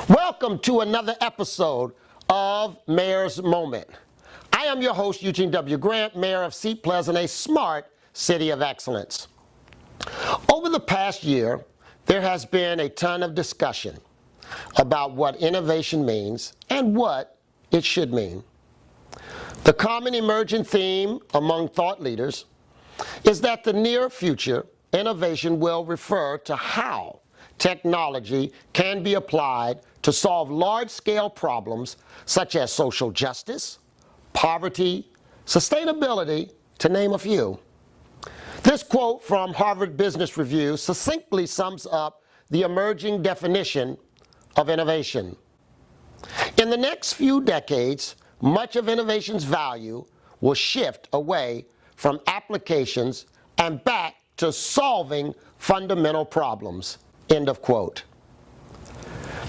Welcome to another episode of Mayor's Moment. I am your host, Eugene W. Grant, Mayor of Seat Pleasant, a smart city of excellence. Over the past year, there has been a ton of discussion about what innovation means and what it should mean. The common emerging theme among thought leaders is that the near future innovation will refer to how technology can be applied to solve large-scale problems such as social justice, poverty, sustainability, to name a few. This quote from Harvard Business Review succinctly sums up the emerging definition of innovation. In the next few decades, much of innovation's value will shift away from applications and back to solving fundamental problems. End of quote.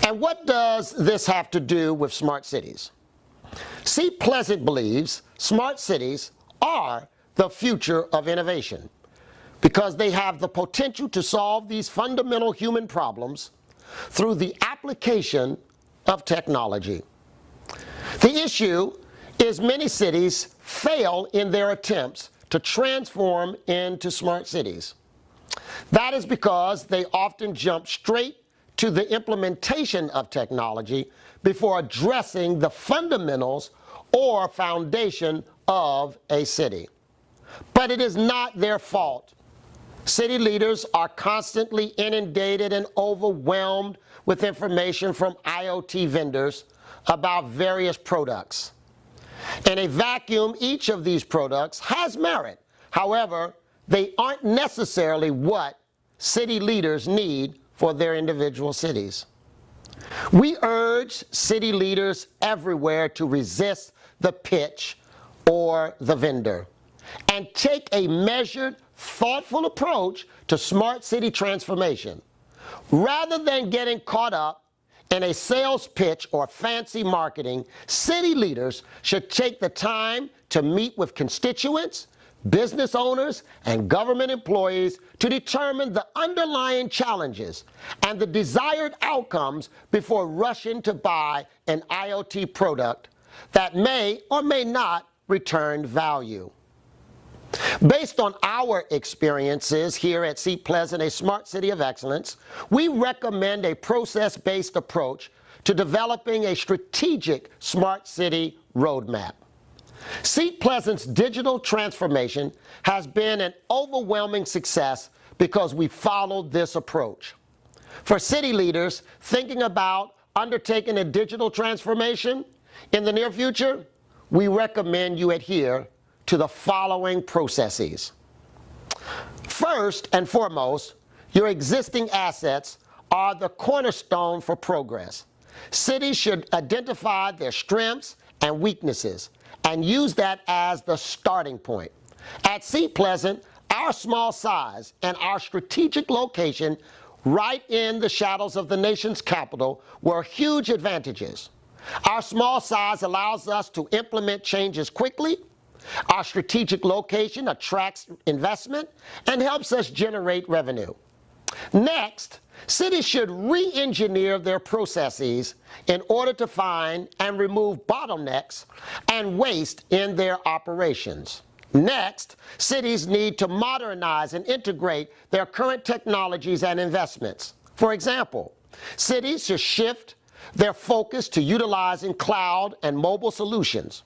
And what does this have to do with smart cities? Seat Pleasant believes smart cities are the future of innovation because they have the potential to solve these fundamental human problems through the application of technology. The issue is many cities fail in their attempts to transform into smart cities. That is because they often jump straight to the implementation of technology before addressing the fundamentals or foundation of a city. But it is not their fault. City leaders are constantly inundated and overwhelmed with information from IoT vendors about various products. In a vacuum, each of these products has merit. However, they aren't necessarily what city leaders need for their individual cities. We urge city leaders everywhere to resist the pitch or the vendor and take a measured, thoughtful approach to smart city transformation. Rather than getting caught up in a sales pitch or fancy marketing, city leaders should take the time to meet with constituents, business owners, and government employees to determine the underlying challenges and the desired outcomes before rushing to buy an IoT product that may or may not return value. Based on our experiences here at Seat Pleasant, a smart city of excellence, we recommend a process-based approach to developing a strategic smart city roadmap. Seat Pleasant's digital transformation has been an overwhelming success because we followed this approach. For city leaders thinking about undertaking a digital transformation in the near future, we recommend you adhere to the following processes. First and foremost, your existing assets are the cornerstone for progress. Cities should identify their strengths and weaknesses and use that as the starting point. At Seat Pleasant, our small size and our strategic location right in the shadows of the nation's capital were huge advantages. Our small size allows us to implement changes quickly. Our strategic location attracts investment and helps us generate revenue. Next, cities should re-engineer their processes in order to find and remove bottlenecks and waste in their operations. Next, cities need to modernize and integrate their current technologies and investments. For example, cities should shift their focus to utilizing cloud and mobile solutions.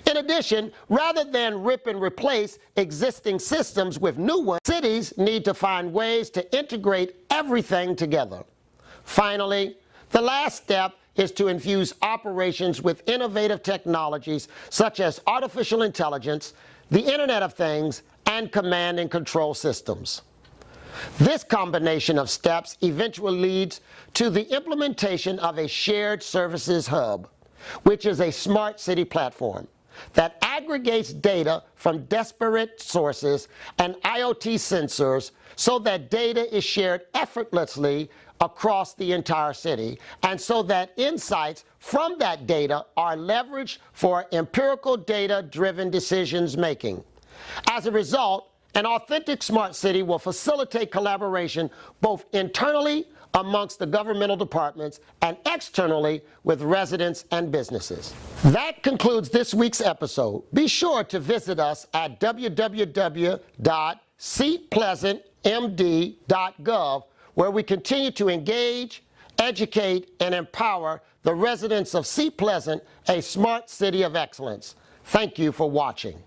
In addition, rather than rip and replace existing systems with new ones, cities need to find ways to integrate everything together. Finally, the last step is to infuse operations with innovative technologies such as artificial intelligence, the Internet of Things, and command and control systems. This combination of steps eventually leads to the implementation of a shared services hub, which is a smart city platform that aggregates data from disparate sources and IoT sensors so that data is shared effortlessly across the entire city, and so that insights from that data are leveraged for empirical data-driven decisions making. As a result, An authentic smart city will facilitate collaboration both internally amongst the governmental departments and externally with residents and businesses. That concludes this week's episode. Be sure to visit us at www.seatpleasantmd.gov, where we continue to engage, educate, and empower the residents of Seat Pleasant, a smart city of excellence. Thank you for watching.